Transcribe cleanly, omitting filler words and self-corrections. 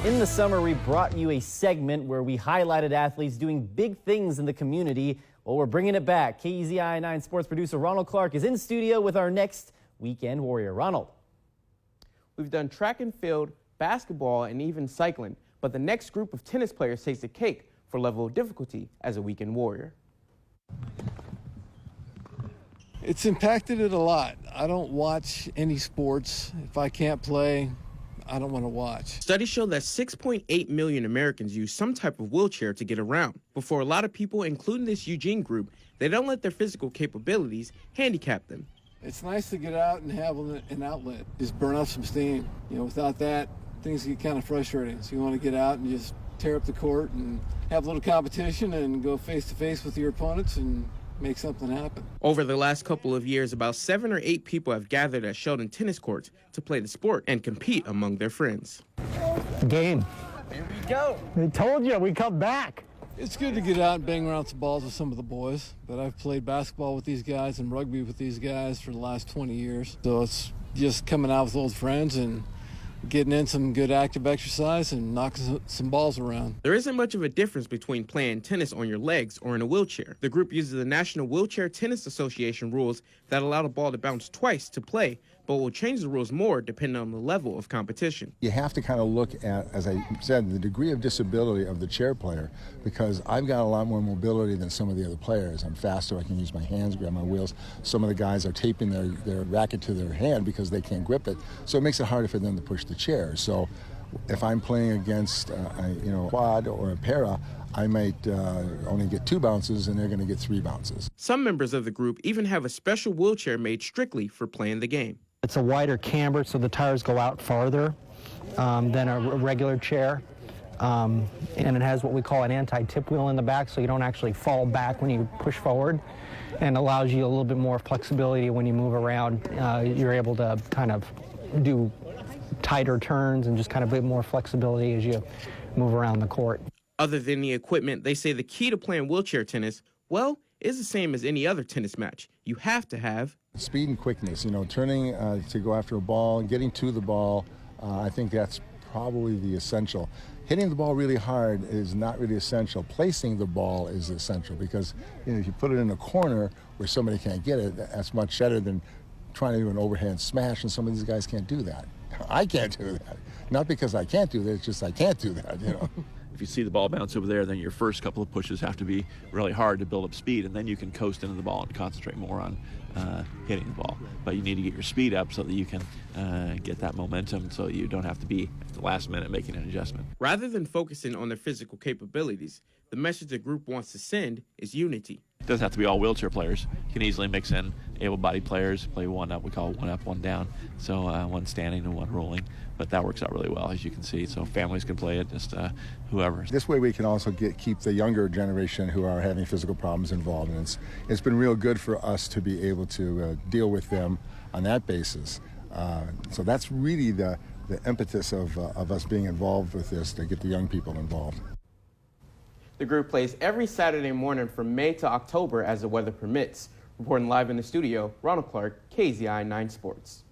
In the summer, we brought you a segment where we highlighted athletes doing big things in the community. Well, we're bringing it back. KEZI 9 sports producer Ronald Clark is in studio with our next Weekend Warrior. Ronald. We've done track and field, basketball, and even cycling. But the next group of tennis players takes the cake for level of difficulty as a Weekend Warrior. It's impacted it a lot. I don't watch any sports. If I can't play, I don't want to watch. Studies show that 6.8 million Americans use some type of wheelchair to get around. But for a lot of people, including this Eugene group, they don't let their physical capabilities handicap them. It's nice to get out and have an outlet, just burn off some steam. You know, without that, things get kind of frustrating. So you want to get out and just tear up the court and have a little competition and go face to face with your opponents and make something happen. Over the last couple of years, about 7 or 8 people have gathered at Sheldon tennis courts to play the sport and compete among their friends. Game. Here we go. I told you, we come back. It's good to get out and bang around some balls with some of the boys, but I've played basketball with these guys and rugby with these guys for the last 20 years. So it's just coming out with old friends and getting in some good active exercise and knocking some balls around. There isn't much of a difference between playing tennis on your legs or in a wheelchair. The group uses the National Wheelchair Tennis Association rules that allow the ball to bounce twice to play, but will change the rules more depending on the level of competition. You have to kind of look at, as I said, the degree of disability of the chair player, because I've got a lot more mobility than some of the other players. I'm faster, I can use my hands, grab my wheels. Some of the guys are taping their racket to their hand because they can't grip it, so it makes it harder for them to push the chair. So if I'm playing against a quad or a para, I might only get 2 bounces and they're going to get 3 bounces. Some members of the group even have a special wheelchair made strictly for playing the game. It's a wider camber, so the tires go out farther than a regular chair. And it has what we call an anti-tip wheel in the back, so you don't actually fall back when you push forward, and allows you a little bit more flexibility when you move around. You're able to kind of do tighter turns and just kind of a bit more flexibility as you move around the court. Other than the equipment, they say the key to playing wheelchair tennis, well, is the same as any other tennis match. You have to have speed and quickness, turning to go after a ball, getting to the ball. I think that's probably the essential. Hitting the ball really hard is not really essential. Placing the ball is essential, because if you put it in a corner where somebody can't get it, that's much better than trying to do an overhand smash, and some of these guys can't do that. I can't do that. Not because I can't do that, it's just I can't do that, If you see the ball bounce over there, then your first couple of pushes have to be really hard to build up speed, and then you can coast into the ball and concentrate more on hitting the ball. But you need to get your speed up so that you can get that momentum, so you don't have to be at the last minute making an adjustment. Rather than focusing on their physical capabilities, the message the group wants to send is unity. It doesn't have to be all wheelchair players. You can easily mix in able-bodied players, play one up. We call it one up, one down. So one standing and one rolling. But that works out really well, as you can see. So families can play it, just whoever. This way we can also keep the younger generation who are having physical problems involved. And it's been real good for us to be able to deal with them on that basis. So that's really the impetus of us being involved with this, to get the young people involved. The group plays every Saturday morning from May to October as the weather permits. Reporting live in the studio, Ronald Clark, KEZI 9 Sports.